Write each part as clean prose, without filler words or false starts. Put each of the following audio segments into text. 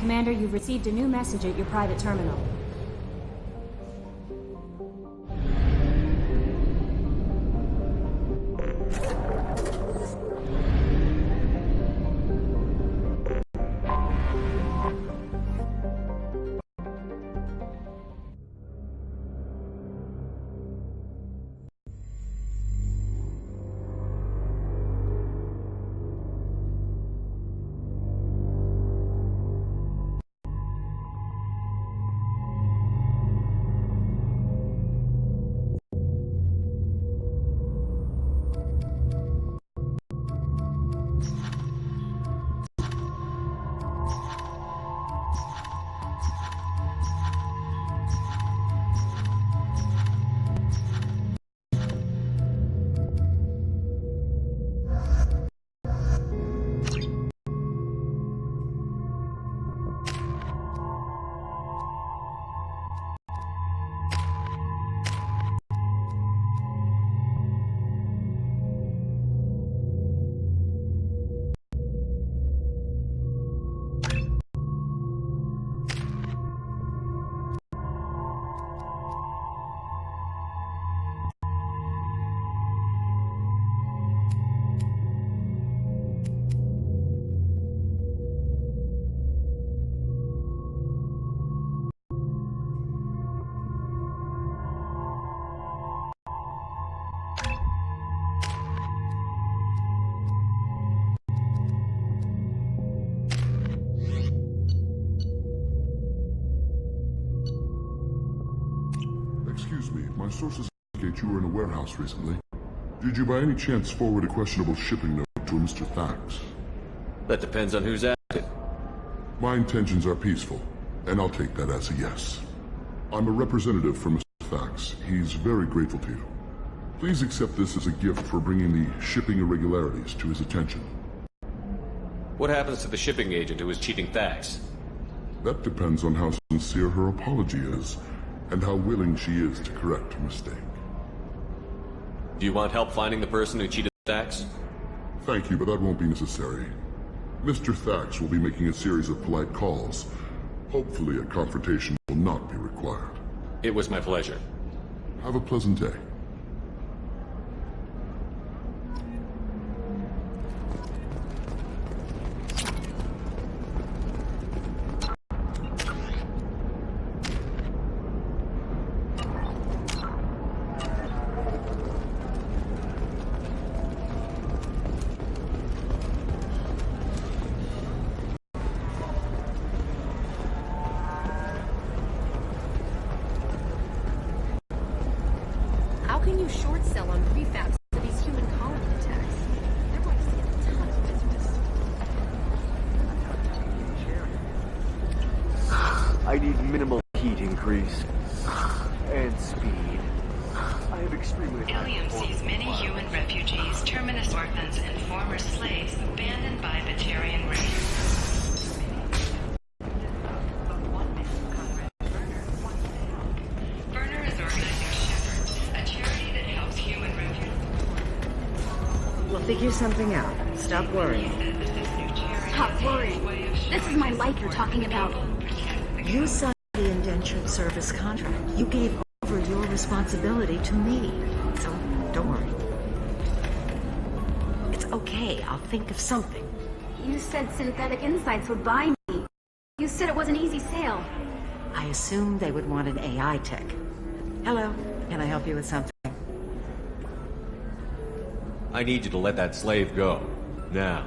Commander, you've received a new message at your private terminal. Excuse me, my sources indicate you were in a warehouse recently. Did you by any chance forward a questionable shipping note to a Mr. Thax? That depends on who's asking. My intentions are peaceful, and I'll take that as a yes. I'm a representative for Mr. Thax. He's very grateful to you. Please accept this as a gift for bringing the shipping irregularities to his attention. What happens to the shipping agent who is cheating Thax? That depends on how sincere her apology is, and how willing she is to correct her mistake. Do you want help finding the person who cheated Thax? Thank you, but that won't be necessary. Mr. Thax will be making a series of polite calls. Hopefully a confrontation will not be required. It was my pleasure. Have a pleasant day. How can you short sell on prefabs to these human colony attacks? They're going to see a ton of business. I need minimal heat increase and speed. I have extremely high Ilium sees many human refugees, terminus orphans, and former slaves abandoned by Batarian race. But one man, Conrad Werner, wants to help. Werner is organizing Shepherds, a charity that helps human refugees. We'll figure something out. Stop worrying. Stop worrying. This is my life you're talking about. You signed the indentured service contract. You gave over your responsibility to me. So, don't worry. It's okay. I'll think of something. You said Synthetic Insights would buy me. You said it was an easy sale. I assumed they would want an AI tech. Hello. Can I help you with something? I need you to let that slave go. Now.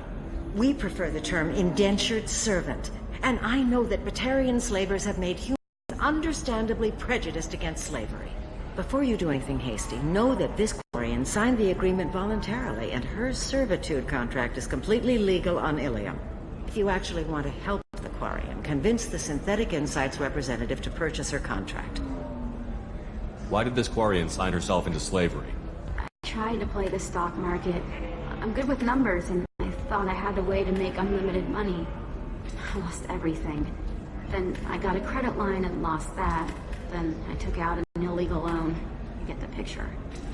We prefer the term indentured servant. And I know that Batarian slavers have made humans understandably prejudiced against slavery. Before you do anything hasty, know that this Quarian signed the agreement voluntarily, and her servitude contract is completely legal on Ilium. If you actually want to help the Quarian, convince the Synthetic Insights representative to purchase her contract. Why did this Quarian sign herself into slavery? I tried to play the stock market. I'm good with numbers, and I thought I had a way to make unlimited money. I lost everything. Then I got a credit line and lost that. Then I took out an illegal loan. You get the picture.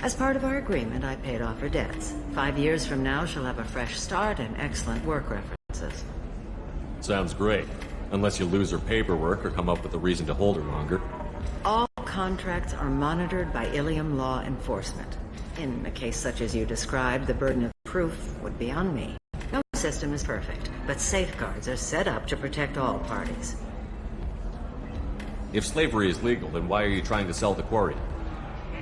As part of our agreement, I paid off her debts. 5 years from now, she'll have a fresh start and excellent work references. Sounds great. Unless you lose her paperwork or come up with a reason to hold her longer. All contracts are monitored by Ilium law enforcement. In a case such as you described, the burden of proof would be on me. No system is perfect, but safeguards are set up to protect all parties. If slavery is legal, then why are you trying to sell the quarry?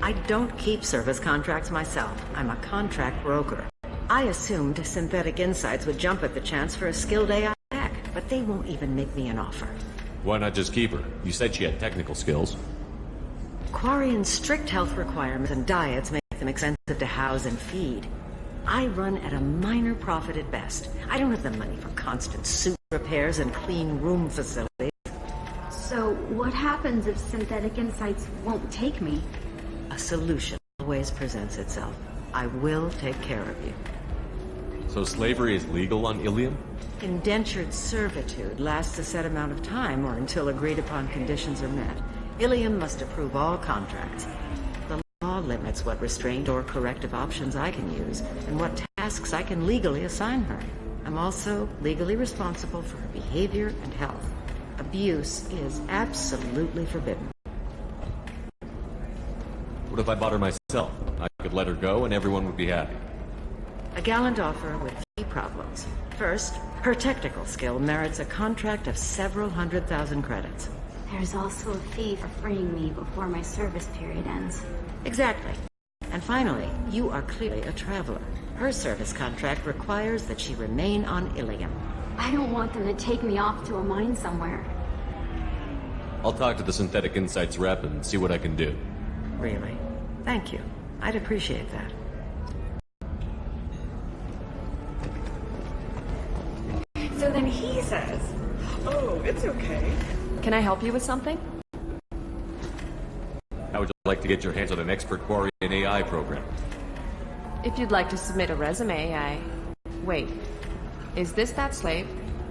I don't keep service contracts myself. I'm a contract broker. I assumed Synthetic Insights would jump at the chance for a skilled AI hack, but they won't even make me an offer. Why not just keep her? You said she had technical skills. Quarian's strict health requirements and diets make them expensive to house and feed. I run at a minor profit at best. I don't have the money for constant suit repairs and clean room facilities. So what happens if Synthetic Insights won't take me? A solution always presents itself. I will take care of you. So slavery is legal on Ilium? Indentured servitude lasts a set amount of time or until agreed upon conditions are met. Ilium must approve all contracts. The law limits what restraint or corrective options I can use and what tasks I can legally assign her. I'm also legally responsible for her behavior and health. Abuse is absolutely forbidden. What if I bought her myself? I could let her go and everyone would be happy. A gallant offer with 3 problems. First, her technical skill merits a contract of several 100,000 credits. There's also a fee for freeing me before my service period ends. Exactly. And finally, you are clearly a traveler. Her service contract requires that she remain on Ilium. I don't want them to take me off to a mine somewhere. I'll talk to the Synthetic Insights rep and see what I can do. Really? Thank you. I'd appreciate that. So then he says, "Oh, it's okay. Can I help you with something?" How would you like to get your hands on an expert quarry and AI program? If you'd like to submit a resume, Wait. Is this that slave?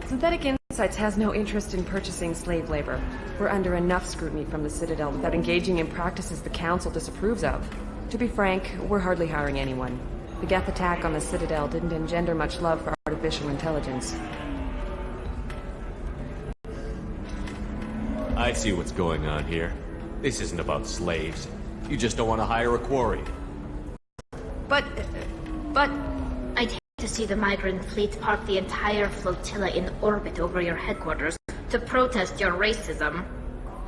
Synthetic Insights has no interest in purchasing slave labor. We're under enough scrutiny from the Citadel without engaging in practices the Council disapproves of. To be frank, we're hardly hiring anyone. The Geth attack on the Citadel didn't engender much love for artificial intelligence. I see what's going on here. This isn't about slaves. You just don't want to hire a quarry. But... I'd hate to see the migrant fleet park the entire flotilla in orbit over your headquarters to protest your racism.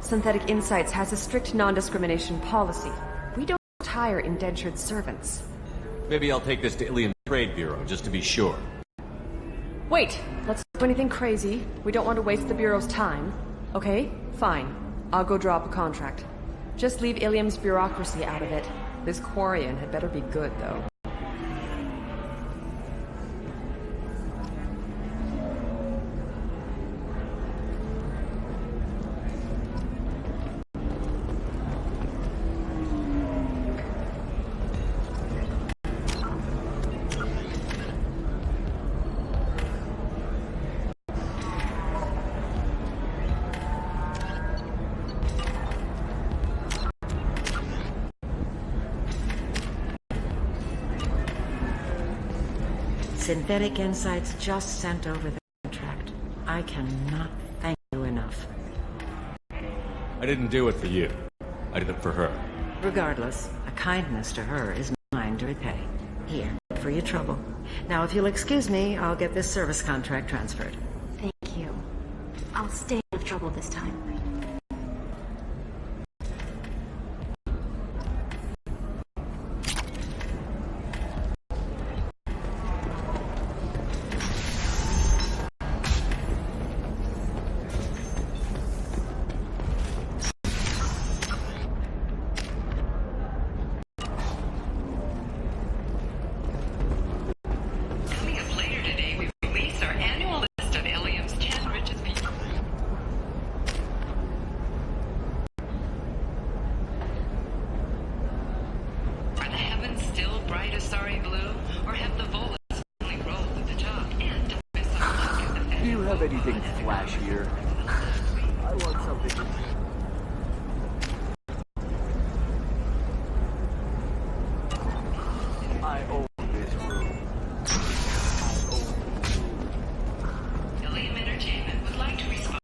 Synthetic Insights has a strict non-discrimination policy. We don't hire indentured servants. Maybe I'll take this to Ilium Trade Bureau just to be sure. Wait! Let's do anything crazy. We don't want to waste the Bureau's time. Okay? Fine. I'll go draw up a contract. Just leave Ilium's bureaucracy out of it. This Quarian had better be good, though. Synthetic Insights just sent over the contract. I cannot thank you enough. I didn't do it for you. I did it for her. Regardless, a kindness to her is mine to repay. Here, for your trouble. Now, if you'll excuse me, I'll get this service contract transferred. Thank you. I'll stay out of trouble this time. Coming up later today, we release our annual list of Ilium's 10 richest people. Are the heavens still bright as sorry blue, or have the volats finally rolled to the top? And don't miss our look at the Do you have anything flashier? I want something. I own this room. Ilium Entertainment would like to respond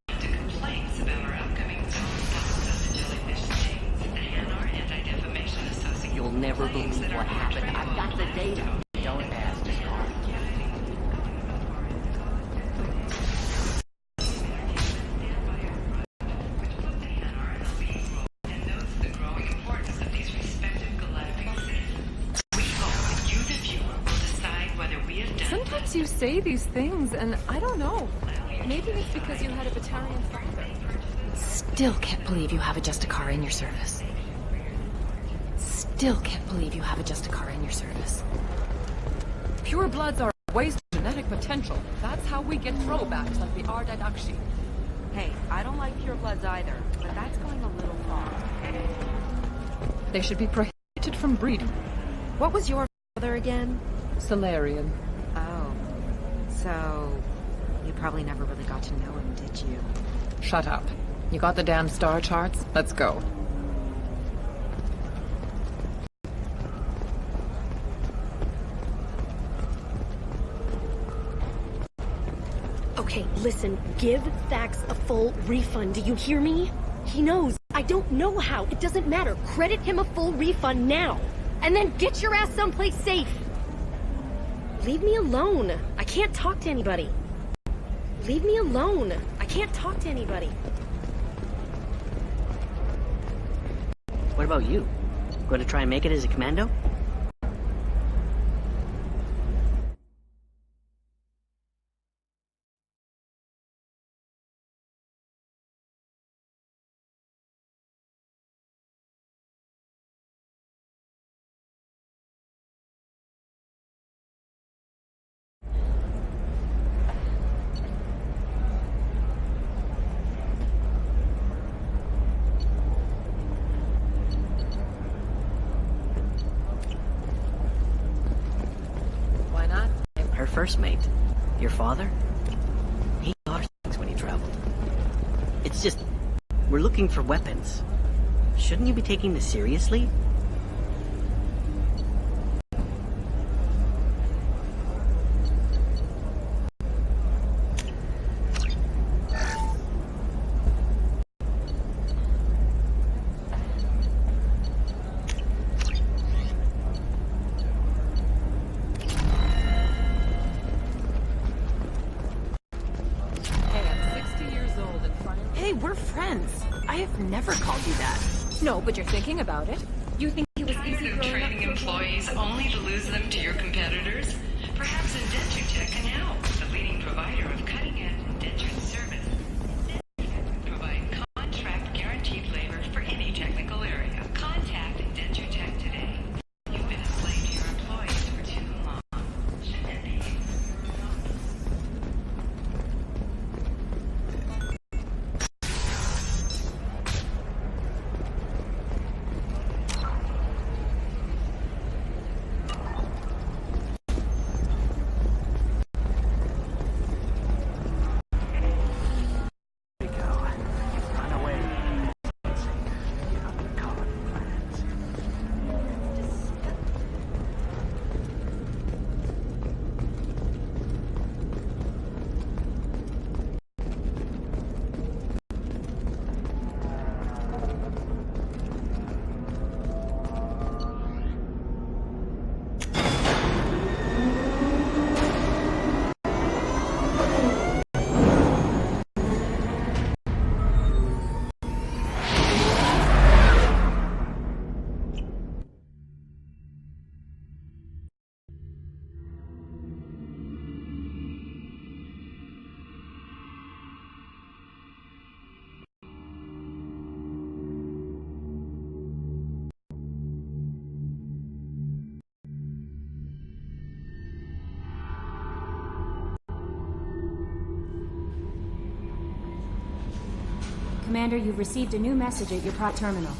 never believe what happened. I've got the data. Don't ask, Scar. Sometimes you say these things, and I don't know. Maybe it's because you had a Batarian father. Still can't believe you have a Justicar in your service. Still can't believe you have a Justicar in your service. Pure bloods are waste of genetic potential. That's how we get throwbacks like the Ardadakshi. Hey, I don't like pure bloods either, but that's going a little far. They should be prohibited from breeding. What was your father again? Solarian. Oh. So, you probably never really got to know him, did you? Shut up. You got the damn star charts? Let's go. Okay, listen, give Thax a full refund. Do you hear me? He knows. I don't know how. It doesn't matter. Credit him a full refund now. And then get your ass someplace safe. Leave me alone. I can't talk to anybody. Leave me alone. I can't talk to anybody. What about you? Going to try and make it as a commando? Her first mate, your father, he got things when he traveled. It's just, we're looking for weapons. Shouldn't you be taking this seriously? Hey, we're friends. I have never called you that. No, but you're thinking about it. You think he was easy Of growing up training for employees only to lose them to your competitors? Perhaps Indenture Tech can help. The leading provider of cutting-edge indentured service. Provide contract guaranteed labor for any technical area. Contact Indenture Tech today. You've been a slave to your employees for too long. Shouldn't it be? Commander, you've received a new message at your prop terminal.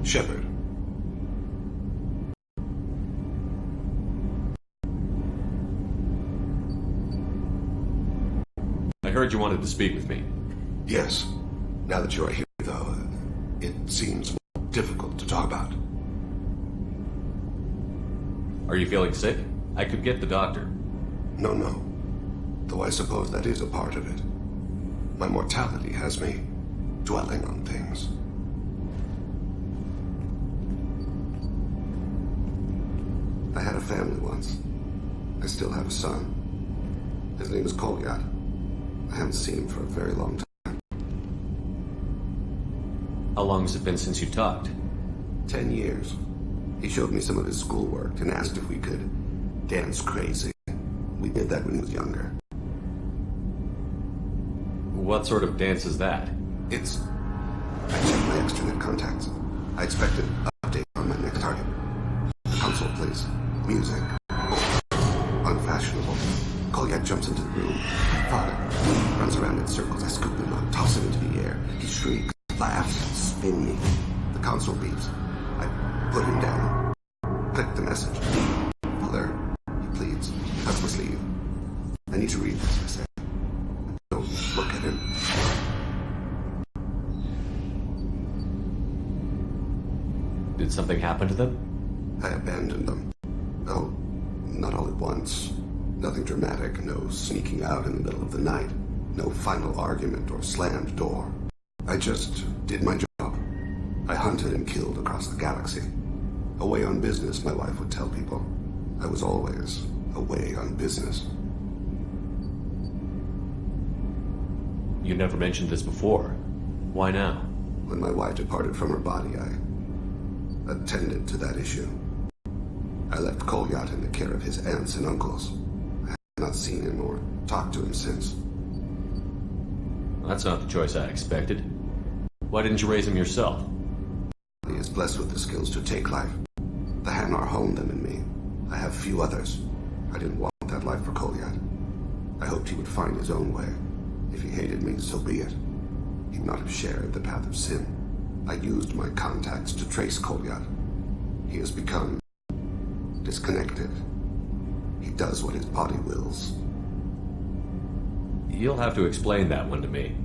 Shepard. I heard you wanted to speak with me. Yes. Now that you are here, though, it seems more difficult to talk about. Are you feeling sick? I could get the doctor. No. Though I suppose that is a part of it. My mortality has me dwelling on things. I had a family once. I still have a son. His name is Kolyat. I haven't seen him for a very long time. How long has it been since you talked? 10 years. He showed me some of his schoolwork and asked if we could dance crazy. We did that when he was younger. What sort of dance is that? I checked my extranet contacts. I expected an update on my next target. The console plays music. Unfashionable. Kolyat jumps into the room. My father runs around in circles. I scoop him up, toss him into the air. He shrieks, laughs, spin me. The console beeps. I put him down. Click the message. Father, he pleads. Hugs my sleeve. I need to read this, I say. Don't look at him. Did something happen to them? I abandoned them. Oh, not all at once. Nothing dramatic, no sneaking out in the middle of the night. No final argument or slammed door. I just did my job. I hunted and killed across the galaxy. Away on business, my wife would tell people. I was always away on business. You never mentioned this before. Why now? When my wife departed from her body, I attended to that issue. I left Kolyat in the care of his aunts and uncles. I have not seen him or talked to him since. That's not the choice I expected. Why didn't you raise him yourself? He is blessed with the skills to take life. The Hanar honed them in me. I have few others. I didn't want that life for Kolyat. I hoped he would find his own way. If he hated me, so be it. He'd not have shared the path of sin. I used my contacts to trace Kolyat. He has become disconnected. He does what his body wills. You'll have to explain that one to me.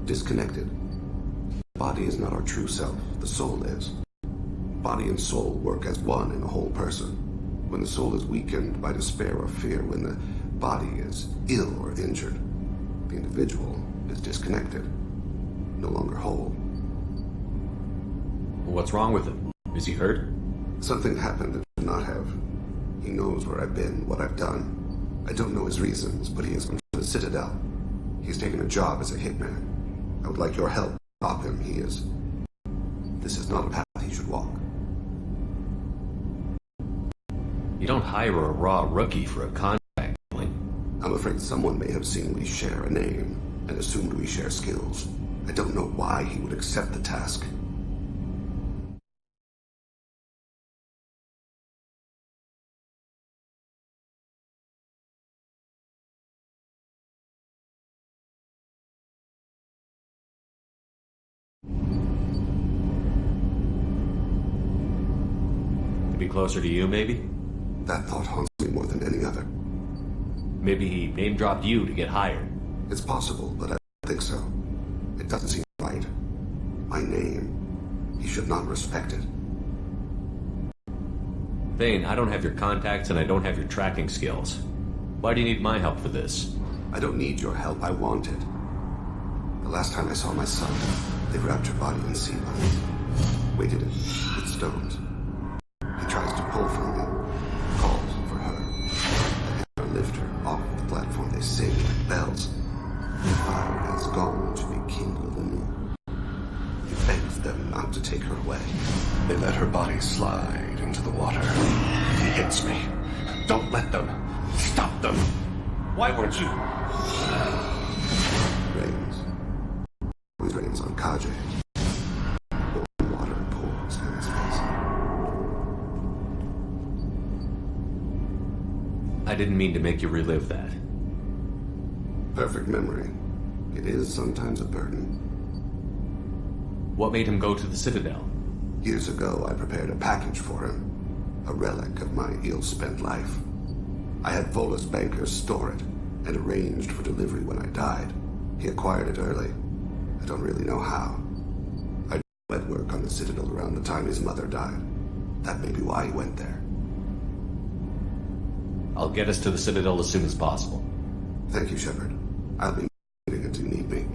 Disconnected. The body is not our true self. The soul is. Body and soul work as one in a whole person. When the soul is weakened by despair or fear, when the body is ill or injured, the individual is disconnected, no longer whole. What's wrong with him? Is he hurt? Something happened that should not have. He knows where I've been, what I've done. I don't know his reasons, but he has gone to the Citadel. He's taken a job as a hitman. I would like your help to stop him. This is not a path he should walk. You don't hire a raw rookie for a contract killing. I'm afraid someone may have seen we share a name and assumed we share skills. I don't know why he would accept the task. To be closer to you, maybe? That thought haunts me more than any other. Maybe he name-dropped you to get hired. It's possible, but I don't think so. It doesn't seem right. My name. He should not respect it. Thane, I don't have your contacts and I don't have your tracking skills. Why do you need my help for this? I don't need your help. I want it. The last time I saw my son, they wrapped her body in sea bunnies, weighted it with stones. He tries to pull from me, calls for her. I lift her off the platform. They sing like bells. The fire has gone to be kindled anew. He begs them not to take her away. They let her body slide into the water. He hits me. Don't let them. Stop them. Why weren't you? Rains. Always rains on Kaje. Boiling water pours down his face. I didn't mean to make you relive that. Perfect memory. It is sometimes a burden. What made him go to the Citadel? Years ago, I prepared a package for him, a relic of my ill-spent life. I had Volus bankers store it, and arranged for delivery when I died. He acquired it early. I don't really know how. I did work on the Citadel around the time his mother died. That may be why he went there. I'll get us to the Citadel as soon as possible. Thank you, Shepard. I'll be waiting if you need me.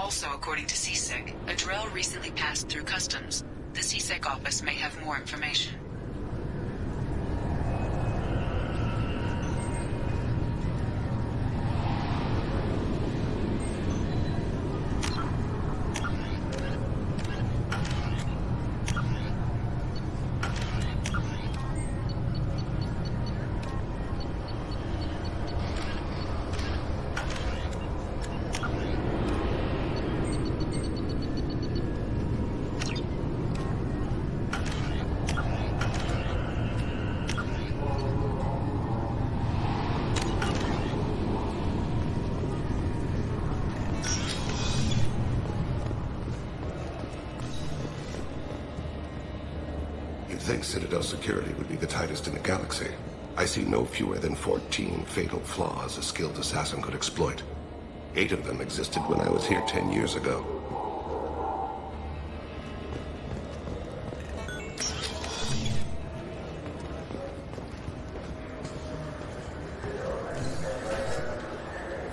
Also, according to CSEC, a Drell recently passed through customs. The CSEC office may have more information. You'd think Citadel security would be the tightest in the galaxy. I see no fewer than 14 fatal flaws a skilled assassin could exploit. 8 of them existed when I was here 10 years ago.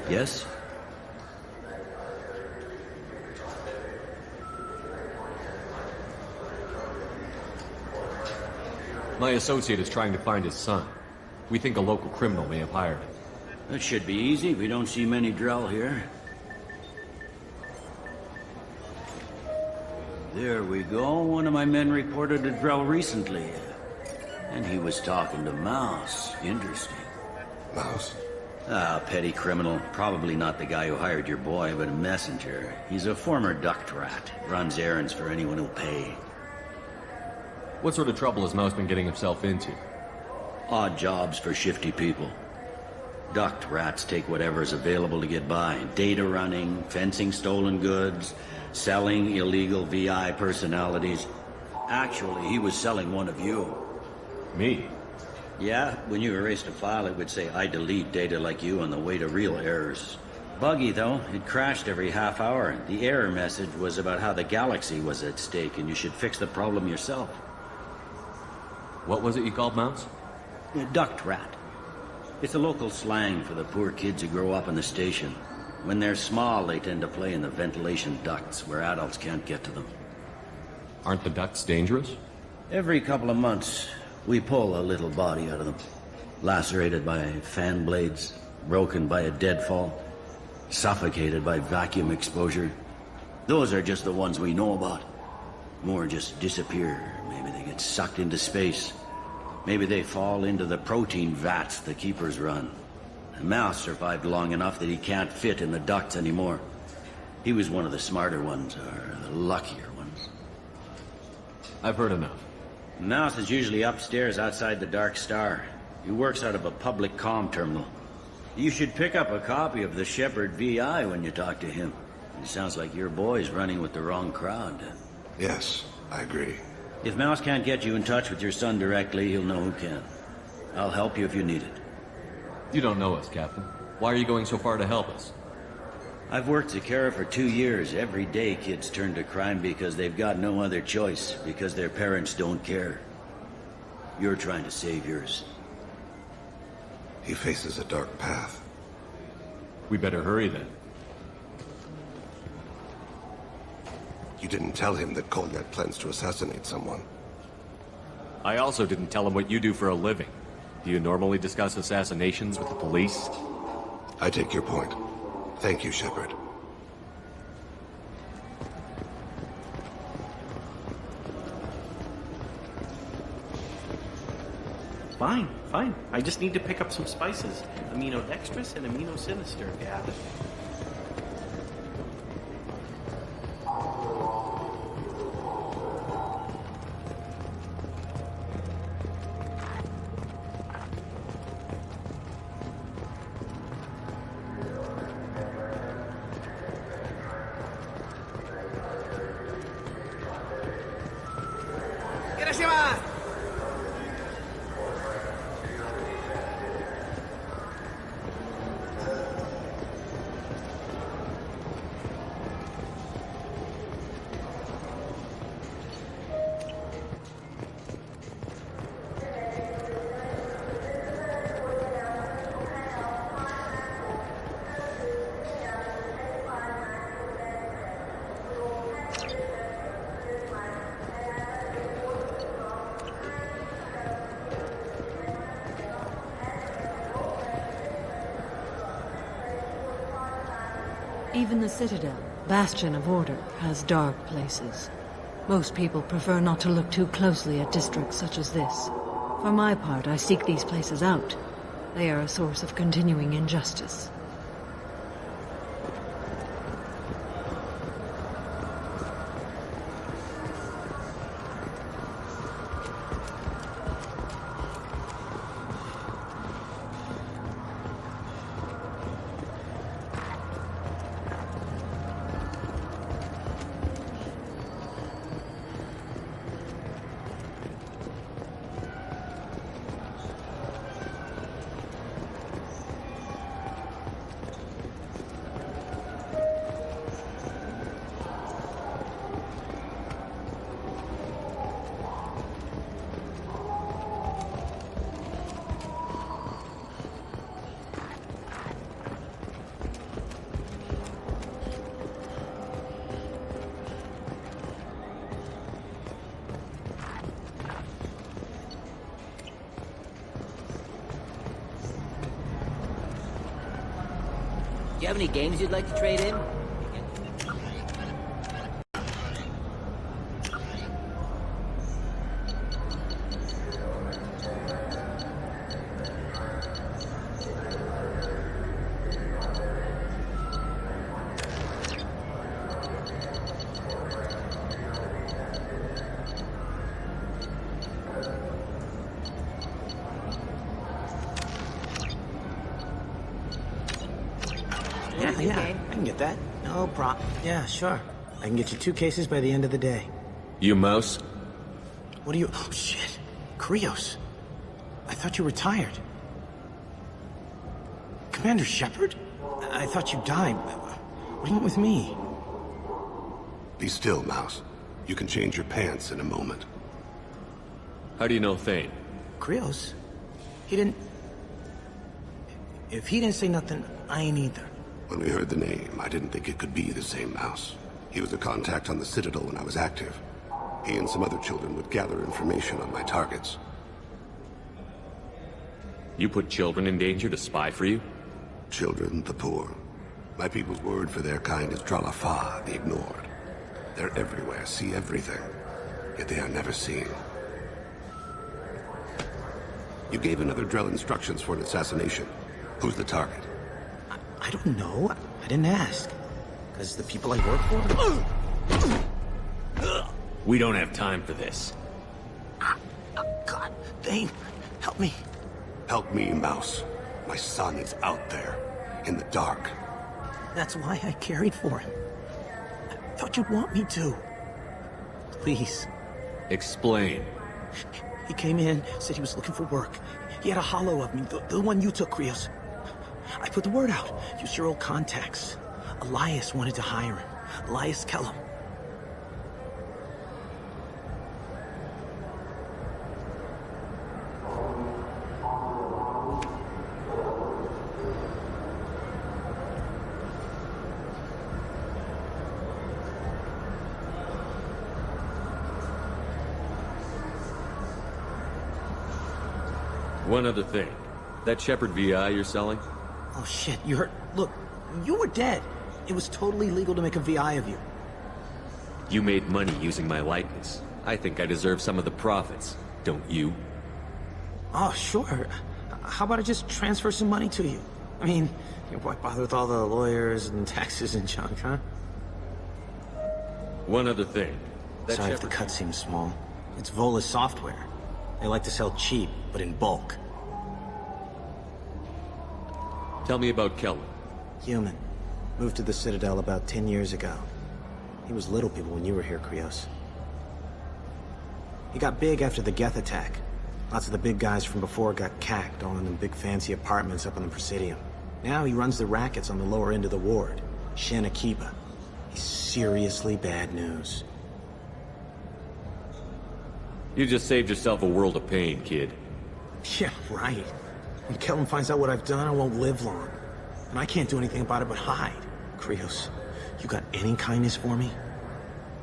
Yes? My associate is trying to find his son. We think a local criminal may have hired him. That should be easy. We don't see many Drell here. There we go. One of my men reported a Drell recently. And he was talking to Mouse. Interesting. Mouse? Ah, petty criminal. Probably not the guy who hired your boy, but a messenger. He's a former duct rat. Runs errands for anyone who'll pay. What sort of trouble has Mouse been getting himself into? Odd jobs for shifty people. Duct rats take whatever's available to get by. Data running, fencing stolen goods, selling illegal VI personalities. Actually, he was selling one of you. Me? Yeah, when you erased a file, it would say, I delete data like you on the way to real errors. Buggy, though. It crashed every half hour. The error message was about how the galaxy was at stake, and you should fix the problem yourself. What was it you called Mouse? A duct rat. It's a local slang for the poor kids who grow up in the station. When they're small, they tend to play in the ventilation ducts, where adults can't get to them. Aren't the ducts dangerous? Every couple of months, we pull a little body out of them. Lacerated by fan blades, broken by a deadfall, suffocated by vacuum exposure. Those are just the ones we know about. More just disappear. Maybe they get sucked into space. Maybe they fall into the protein vats the keepers run. The Mouse survived long enough that he can't fit in the ducts anymore. He was one of the smarter ones, or the luckier ones. I've heard enough. Mouse is usually upstairs outside the Dark Star. He works out of a public comm terminal. You should pick up a copy of the Shepherd VI when you talk to him. It sounds like your boy's running with the wrong crowd. Yes, I agree. If Mouse can't get you in touch with your son directly, he'll know who can. I'll help you if you need it. You don't know us, Captain. Why are you going so far to help us? I've worked Zakera for 2 years. Every day kids turn to crime because they've got no other choice, because their parents don't care. You're trying to save yours. He faces a dark path. We better hurry then. You didn't tell him that Cognac plans to assassinate someone. I also didn't tell him what you do for a living. Do you normally discuss assassinations with the police? I take your point. Thank you, Shepard. Fine, fine. I just need to pick up some spices. Amino dextrous and amino sinister, if you have it. Even the Citadel, bastion of order, has dark places. Most people prefer not to look too closely at districts such as this. For my part, I seek these places out. They are a source of continuing injustice. Do you have any games you'd like to trade in? Yeah, I can get that. No problem. Yeah, sure. I can get you 2 cases by the end of the day. You mouse? What are you... Oh, shit. Krios. I thought you retired. Commander Shepard? I thought you died. What do you want with me? Be still, Mouse. You can change your pants in a moment. How do you know Thane? Krios? He didn't... If he didn't say nothing, I ain't either. When we heard the name, I didn't think it could be the same Mouse. He was a contact on the Citadel when I was active. He and some other children would gather information on my targets. You put children in danger to spy for you? Children, the poor. My people's word for their kind is Dralafa, the ignored. They're everywhere, see everything, yet they are never seen. You gave another Drell instructions for an assassination. Who's the target? I don't know. I didn't ask. Because the people I work for... We don't have time for this. God, Thane, help me. Help me, Mouse. My son is out there, in the dark. That's why I carried for him. I thought you'd want me to. Please. Explain. He came in, said he was looking for work. He had a hollow of me, the one you took, Krios. I put the word out. Used your old contacts. Elias wanted to hire him. Elias Kellum. One other thing. That Shepard VI you're selling? Oh shit, you heard... Look, you were dead. It was totally legal to make a VI of you. You made money using my likeness. I think I deserve some of the profits, don't you? Oh, sure. How about I just transfer some money to you? I mean, why bother with all the lawyers and taxes and junk, huh? One other thing. That Sorry if the cut seems small. It's Vola's software. They like to sell cheap, but in bulk. Tell me about Kellum. Human. Moved to the Citadel about 10 years ago. He was little people when you were here, Krios. He got big after the Geth attack. Lots of the big guys from before got cacked, all in them big fancy apartments up on the Presidium. Now he runs the rackets on the lower end of the ward, Shin Akiba. He's seriously bad news. You just saved yourself a world of pain, kid. Yeah, right. When Kellum finds out what I've done, I won't live long. And I can't do anything about it but hide. Krios, you got any kindness for me?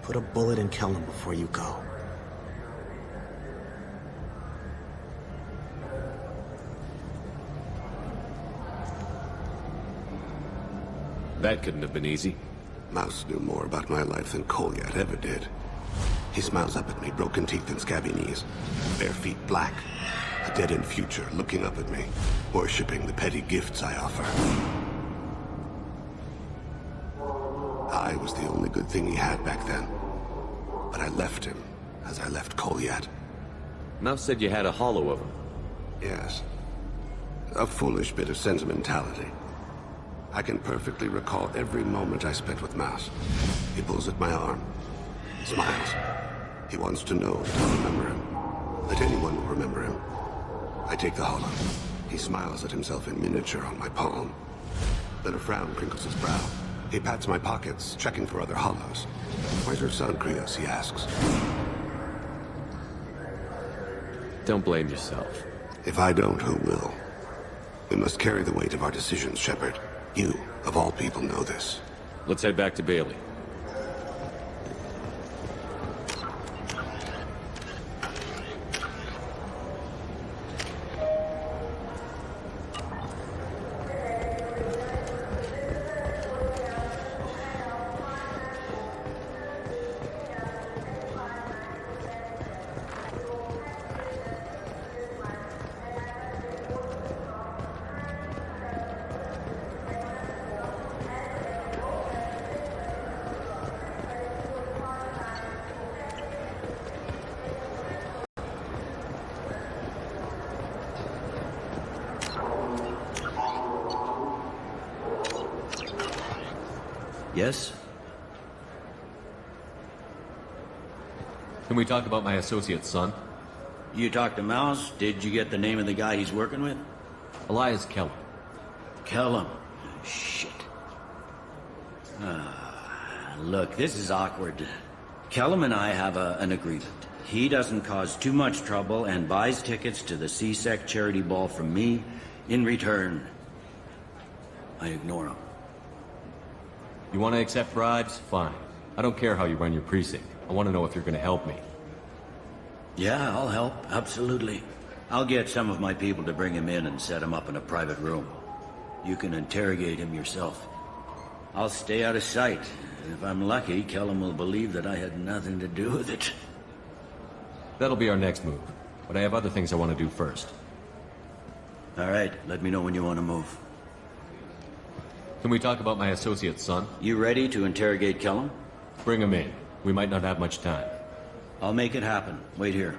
Put a bullet in Kellum before you go. That couldn't have been easy. Mouse knew more about my life than Kolyat ever did. He smiles up at me, broken teeth and scabby knees. Bare feet black. A dead-end future looking up at me, worshipping the petty gifts I offer. I was the only good thing he had back then. But I left him, as I left Kolyat. Mouse said you had a hollow of him. Yes. A foolish bit of sentimentality. I can perfectly recall every moment I spent with Mouse. He pulls at my arm, smiles. He wants to know that I remember him, that anyone will remember him. I take the hollow. He smiles at himself in miniature on my palm. Then a frown crinkles his brow. He pats my pockets, checking for other hollows. Where's your son, Krios, he asks. Don't blame yourself. If I don't, who will? We must carry the weight of our decisions, Shepard. You, of all people, know this. Let's head back to Bailey. Yes? Can we talk about my associate's son? You talked to Mouse? Did you get the name of the guy he's working with? Elias Kellum. Kellum? Shit. Look, this is awkward. Kellum and I have an agreement. He doesn't cause too much trouble and buys tickets to the CSEC charity ball from me. In return, I ignore him. You want to accept bribes? Fine. I don't care how you run your precinct. I want to know if you're going to help me. Yeah, I'll help. Absolutely. I'll get some of my people to bring him in and set him up in a private room. You can interrogate him yourself. I'll stay out of sight. If I'm lucky, Kellum will believe that I had nothing to do with it. That'll be our next move. But I have other things I want to do first. All right, let me know when you want to move. Can we talk about my associate's son? You ready to interrogate Kellum? Bring him in. We might not have much time. I'll make it happen. Wait here.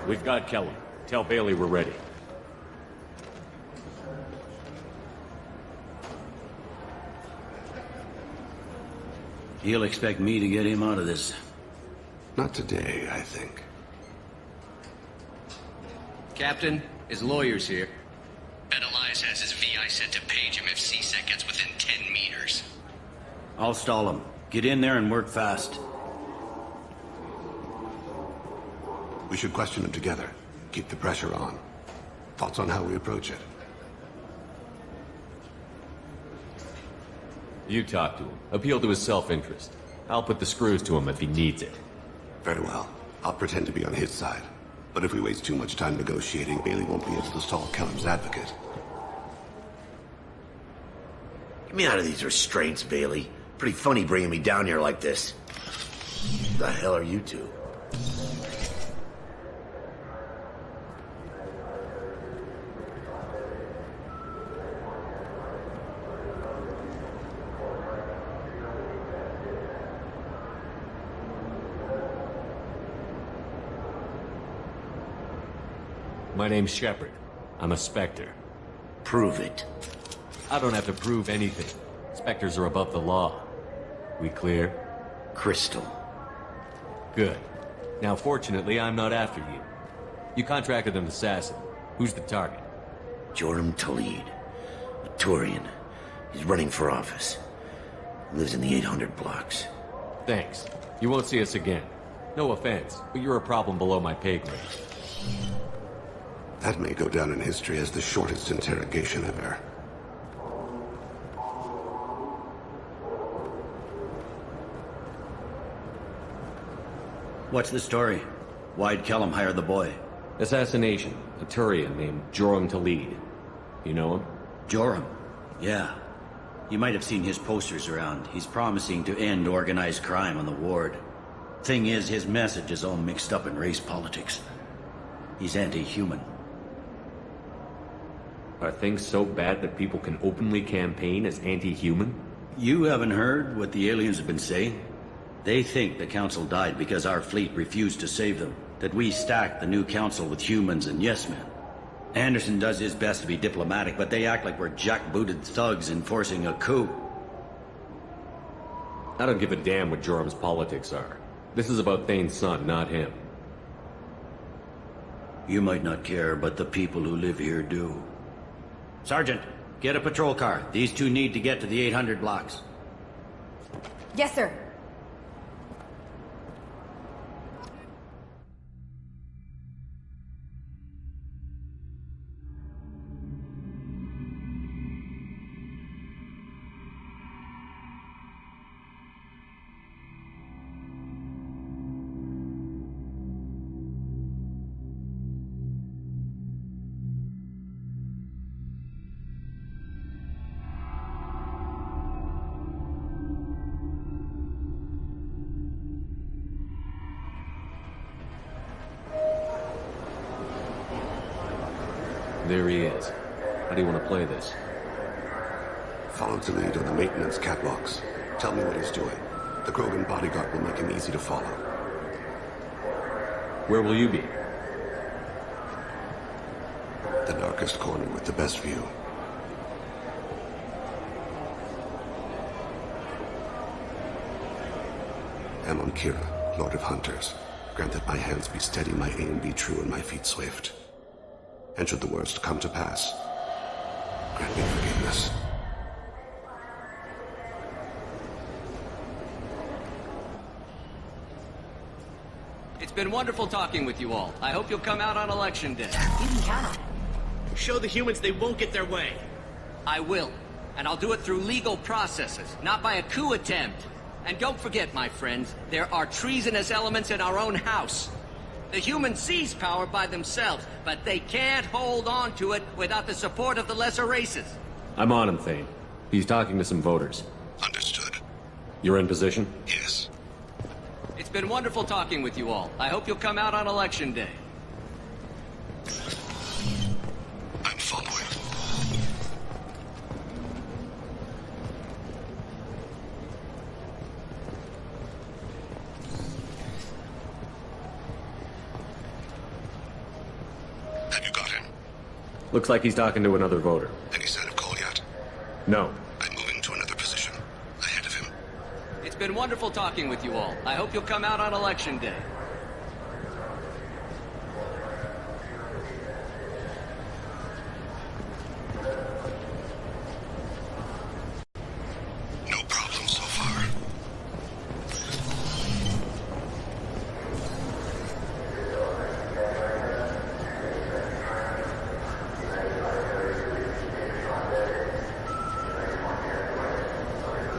We've got Kellum. Tell Bailey we're ready. He'll expect me to get him out of this. Not today, I think. Captain, his lawyer's here. Bet Elias has his VI set to page him if CSEC gets within 10 meters. I'll stall him. Get in there and work fast. We should question him together. Keep the pressure on. Thoughts on how we approach it? You talk to him. Appeal to his self-interest. I'll put the screws to him if he needs it. Very well. I'll pretend to be on his side. But if we waste too much time negotiating, Bailey won't be able to stall Kellum's advocate. Get me out of these restraints, Bailey. Pretty funny bringing me down here like this. What the hell are you two? My name's Shepard. I'm a Spectre. Prove it. I don't have to prove anything. Spectres are above the law. We clear? Crystal. Good. Now, fortunately, I'm not after you. You contracted an assassin. Who's the target? Joram Talid. A Turian. He's running for office. Lives in the 800 blocks. Thanks. You won't see us again. No offense, but you're a problem below my pay grade. That may go down in history as the shortest interrogation ever. What's the story? Why'd Kellum hire the boy? Assassination. A Turian named Joram Talid. You know him? Joram? Yeah. You might have seen his posters around. He's promising to end organized crime on the ward. Thing is, his message is all mixed up in race politics. He's anti-human. Are things so bad that people can openly campaign as anti-human? You haven't heard what the aliens have been saying? They think the council died because our fleet refused to save them. That we stacked the new council with humans and yes-men. Anderson does his best to be diplomatic, but they act like we're jackbooted thugs enforcing a coup. I don't give a damn what Joram's politics are. This is about Thane's son, not him. You might not care, but the people who live here do. Sergeant, get a patrol car. These two need to get to the 800 blocks. Yes, sir. There he is. How do you want to play this? Follow the lead on the maintenance catwalks. Tell me what he's doing. The Krogan bodyguard will make him easy to follow. Where will you be? The darkest corner with the best view. Amon Kira, Lord of Hunters. Grant that my hands be steady, my aim be true, and my feet swift. And should the worst come to pass, grant me forgiveness. It's been wonderful talking with you all. I hope you'll come out on election day. You can count on it. Show the humans they won't get their way. I will. And I'll do it through legal processes, not by a coup attempt. And don't forget, my friends, there are treasonous elements in our own house. The humans seize power by themselves, but they can't hold on to it without the support of the lesser races. I'm on him, Thane. He's talking to some voters. Understood. You're in position? Yes. It's been wonderful talking with you all. I hope you'll come out on election day. I'm following. Have you got him? Looks like he's talking to another voter. Any sign of call yet? No. I'm moving to another position. Ahead of him. It's been wonderful talking with you all. I hope you'll come out on election day. No problem so far.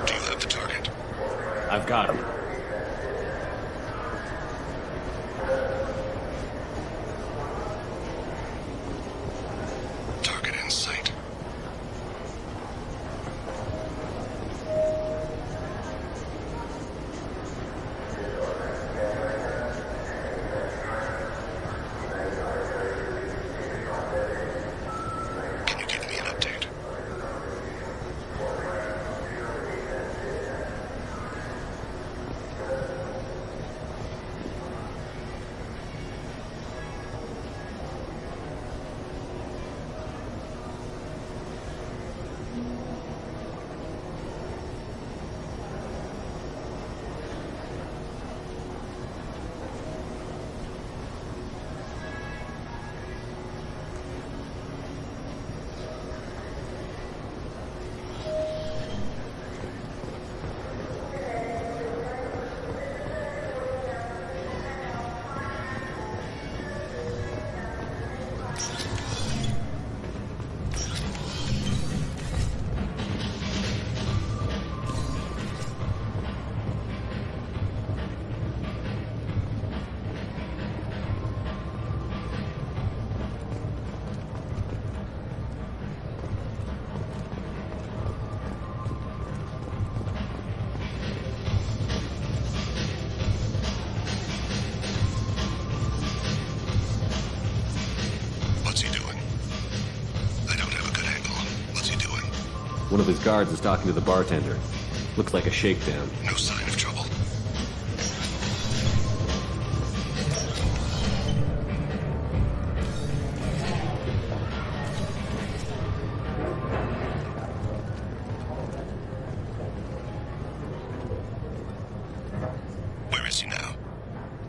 Do you have the target? I've got him. Target in sight. Can you give me an update? One of his guards is talking to the bartender. Looks like a shakedown. No sign of trouble. Where is he now?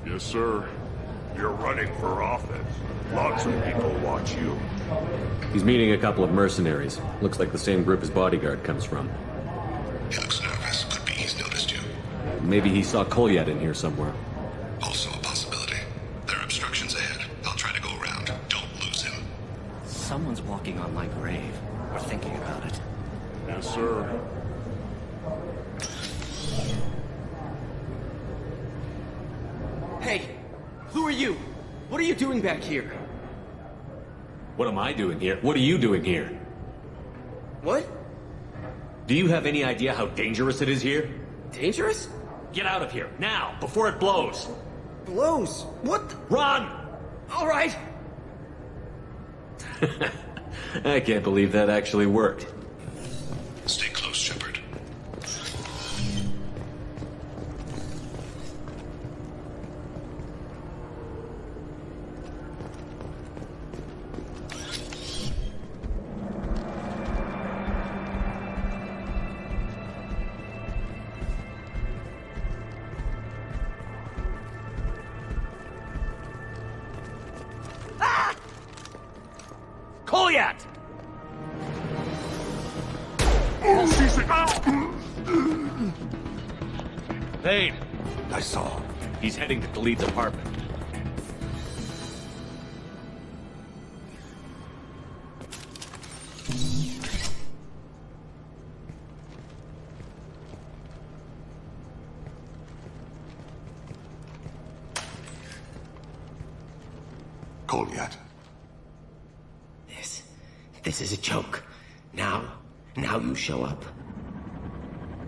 Yes, sir. You're running for office. Lots of people watch you. He's meeting a couple of mercenaries. Looks like the same group his bodyguard comes from. He looks nervous. Could be he's noticed you. Maybe he saw Kolyat in here somewhere. Also a possibility. There are obstructions ahead. I'll try to go around. Don't lose him. Someone's walking on my grave, or thinking about it. Yes, sir. Hey! Who are you? What are you doing back here? What am I doing here? What are you doing here? What? Do you have any idea how dangerous it is here? Dangerous? Get out of here, now, before it blows! Blows? What? Run! Alright! I can't believe that actually worked. Stay close, Shepard. Kolyat! Thane! I saw. He's heading to Khalid's apartment. Kolyat. This is a joke. Now you show up.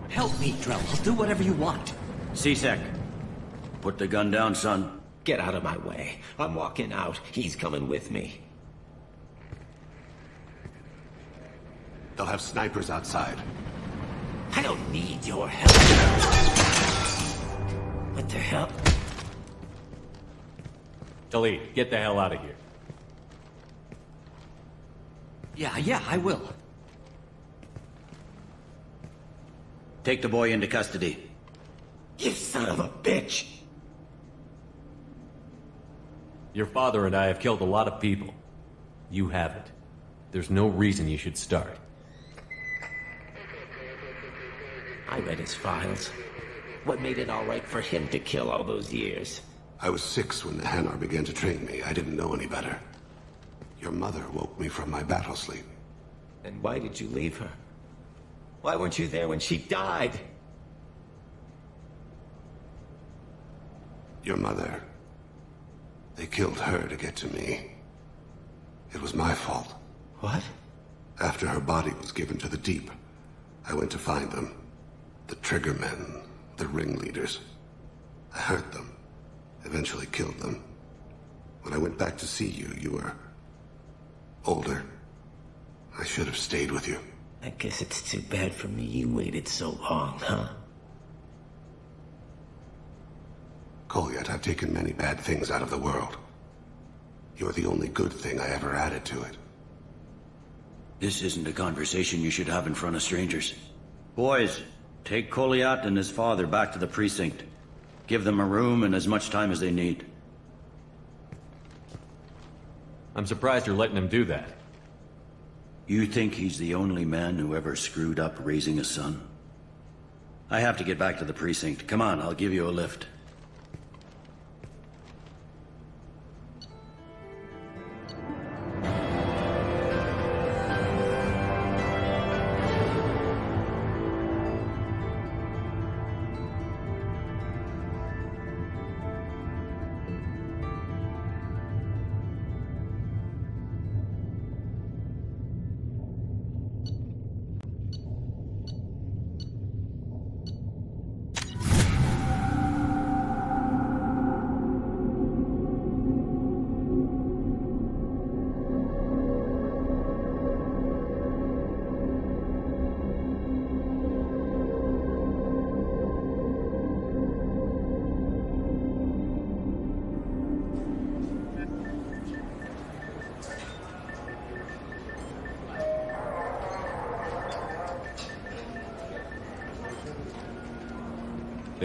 Help me, Drell. I'll do whatever you want. C-Sec, put the gun down, son. Get out of my way. I'm walking out. He's coming with me. They'll have snipers outside. I don't need your help. What the hell? Khalid, get the hell out of here. Yeah, I will. Take the boy into custody. You son of a bitch! Your father and I have killed a lot of people. You haven't. There's no reason you should start. I read his files. What made it all right for him to kill all those years? I was 6 when the Hanar began to train me. I didn't know any better. Your mother woke me from my battle sleep. Then why did you leave her? Why weren't you there when she died? Your mother. They killed her to get to me. It was my fault. What? After her body was given to the Deep, I went to find them. The Triggermen, the ringleaders. I hurt them. Eventually killed them. When I went back to see you, you were older. I should have stayed with you. I guess it's too bad for me you waited so long, huh? Kolyat, I've taken many bad things out of the world. You're the only good thing I ever added to it. This isn't a conversation you should have in front of strangers. Boys, take Kolyat and his father back to the precinct. Give them a room and as much time as they need. I'm surprised you're letting him do that. You think he's the only man who ever screwed up raising a son? I have to get back to the precinct. Come on, I'll give you a lift.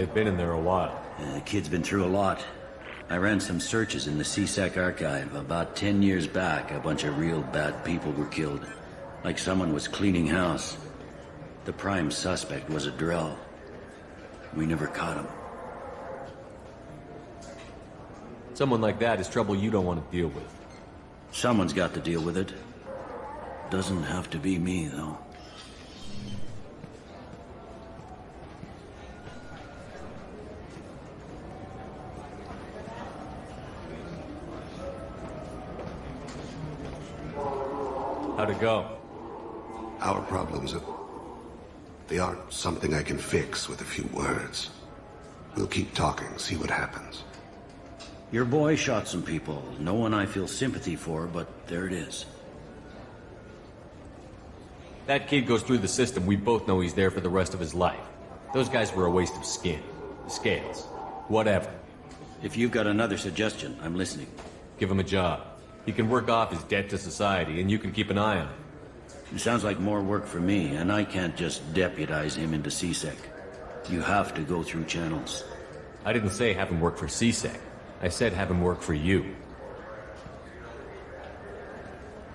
They've been in there a while. The kid's been through a lot. I ran some searches in the CSEC archive. About 10 years back, a bunch of real bad people were killed. Like someone was cleaning house. The prime suspect was a Drell. We never caught him. Someone like that is trouble you don't want to deal with. Someone's got to deal with it. Doesn't have to be me, though. How'd it go? Our problems they aren't something I can fix with a few words. We'll keep talking, see what happens. Your boy shot some people. No one I feel sympathy for, but there it is. That kid goes through the system. We both know he's there for the rest of his life. Those guys were a waste of skin. Scales. Whatever. If you've got another suggestion, I'm listening. Give him a job. He can work off his debt to society, and you can keep an eye on him. It sounds like more work for me, and I can't just deputize him into CSEC. You have to go through channels. I didn't say have him work for CSEC. I said have him work for you.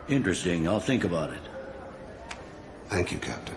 Interesting. I'll think about it. Thank you, Captain.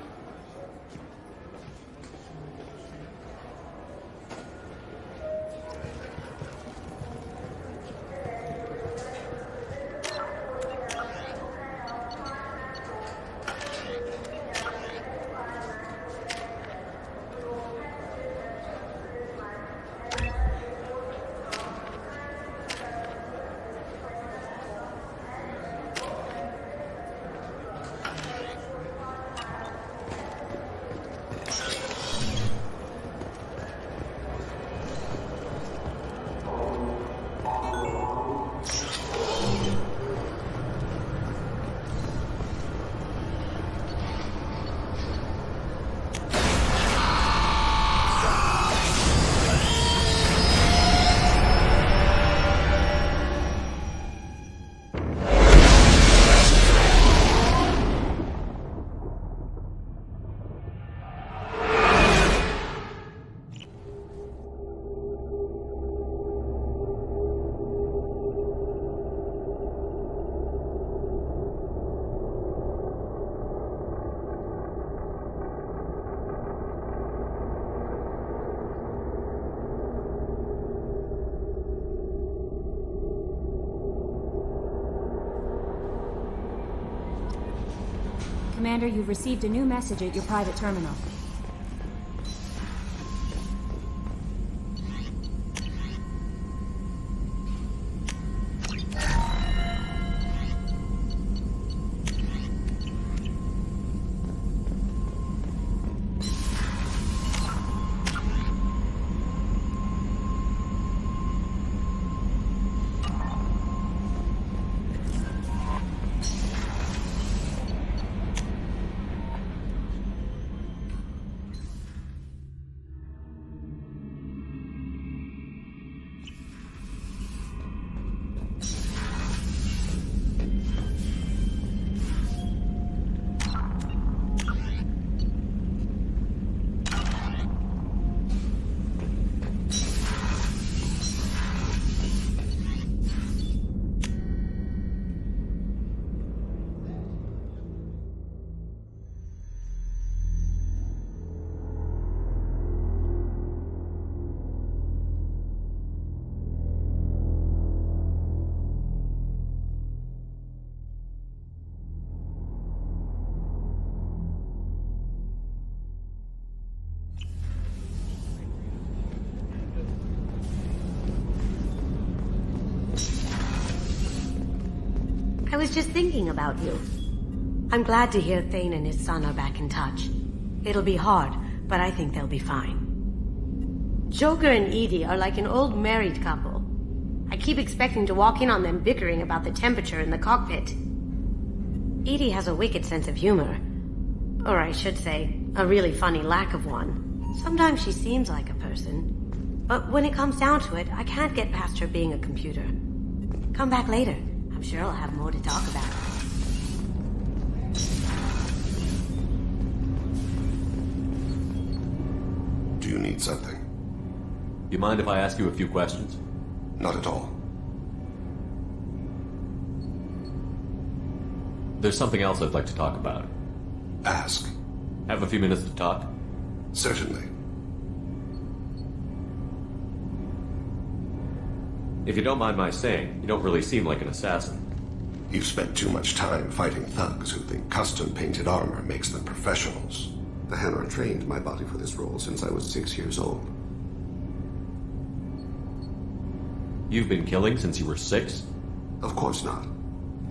Commander, you've received a new message at your private terminal. I was just thinking about you. I'm glad to hear Thane and his son are back in touch. It'll be hard, but I think they'll be fine. Joker and Edie are like an old married couple. I keep expecting to walk in on them bickering about the temperature in the cockpit. Edie has a wicked sense of humor. Or I should say, a really funny lack of one. Sometimes she seems like a person. But when it comes down to it, I can't get past her being a computer. Come back later. I'm sure I'll have more to talk about. Do you need something? You mind if I ask you a few questions? Not at all. There's something else I'd like to talk about. Ask. Have a few minutes to talk? Certainly. If you don't mind my saying, you don't really seem like an assassin. You've spent too much time fighting thugs who think custom-painted armor makes them professionals. The Hanar trained my body for this role since I was 6 years old. You've been killing since you were 6? Of course not.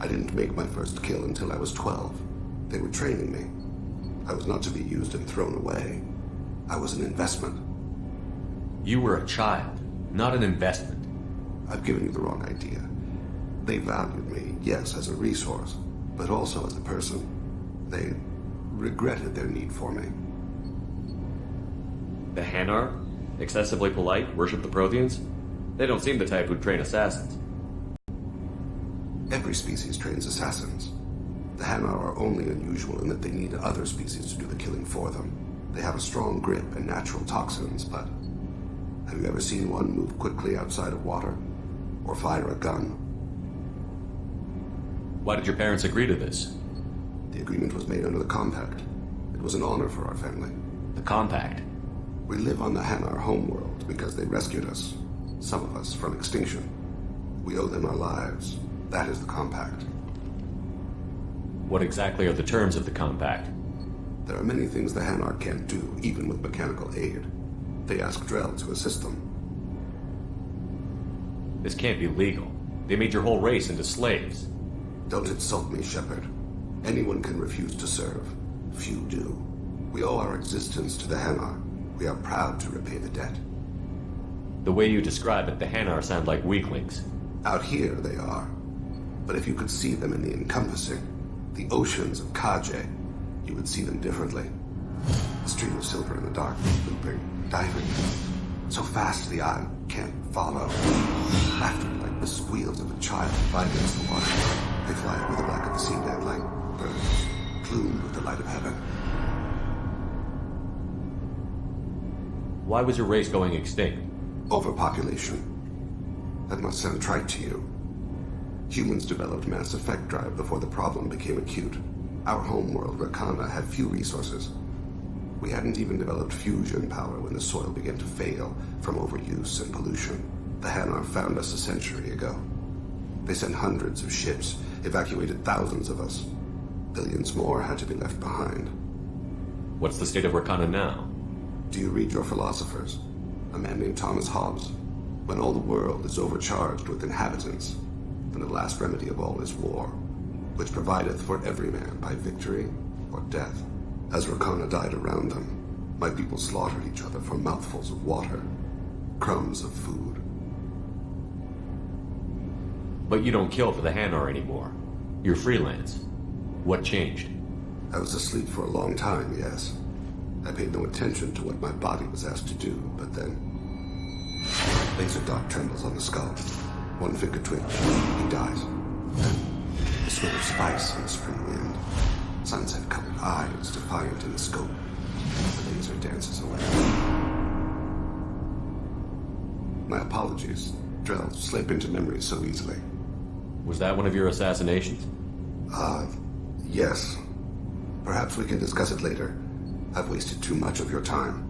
I didn't make my first kill until I was 12. They were training me. I was not to be used and thrown away. I was an investment. You were a child, not an investment. I've given you the wrong idea. They valued me, yes, as a resource, but also as a person. They regretted their need for me. The Hanar? Excessively polite, worship the Protheans? They don't seem the type who'd train assassins. Every species trains assassins. The Hanar are only unusual in that they need other species to do the killing for them. They have a strong grip and natural toxins, but have you ever seen one move quickly outside of water? Or fire a gun? Why did your parents agree to this? The agreement was made under the Compact. It was an honor for our family. The Compact? We live on the Hanar homeworld because they rescued us. Some of us from extinction. We owe them our lives. That is the Compact. What exactly are the terms of the Compact? There are many things the Hanar can't do, even with mechanical aid. They ask Drell to assist them. This can't be legal. They made your whole race into slaves. Don't insult me, Shepard. Anyone can refuse to serve. Few do. We owe our existence to the Hanar. We are proud to repay the debt. The way you describe it, the Hanar sound like weaklings. Out here, they are. But if you could see them in the encompassing, the oceans of Kaje, you would see them differently. A stream of silver in the dark, looping, diving. So fast the eye can't follow. Laughter like the squeals of a child fight against the water. They fly over the black of the sea dead like birds, plumed with the light of heaven. Why was your race going extinct? Overpopulation. That must sound trite to you. Humans developed mass effect drive before the problem became acute. Our homeworld, Rakana, had few resources. We hadn't even developed fusion power when the soil began to fail from overuse and pollution. The Hanar found us a century ago. They sent hundreds of ships, evacuated thousands of us. Billions more had to be left behind. What's the state of Rakana now? Do you read your philosophers? A man named Thomas Hobbes. When all the world is overcharged with inhabitants, then the last remedy of all is war, which provideth for every man by victory or death. As Rakana died around them, my people slaughtered each other for mouthfuls of water, crumbs of food. But you don't kill for the Hanar anymore. You're freelance. What changed? I was asleep for a long time, yes. I paid no attention to what my body was asked to do, but then... laser dot trembles on the skull. One finger twitch. He dies. Then, the smell of spice in the spring wind. Sunset-colored eyes defiant in the scope. The laser dances away. My apologies. Drell slip into memory so easily. Was that one of your assassinations? Yes. Perhaps we can discuss it later. I've wasted too much of your time.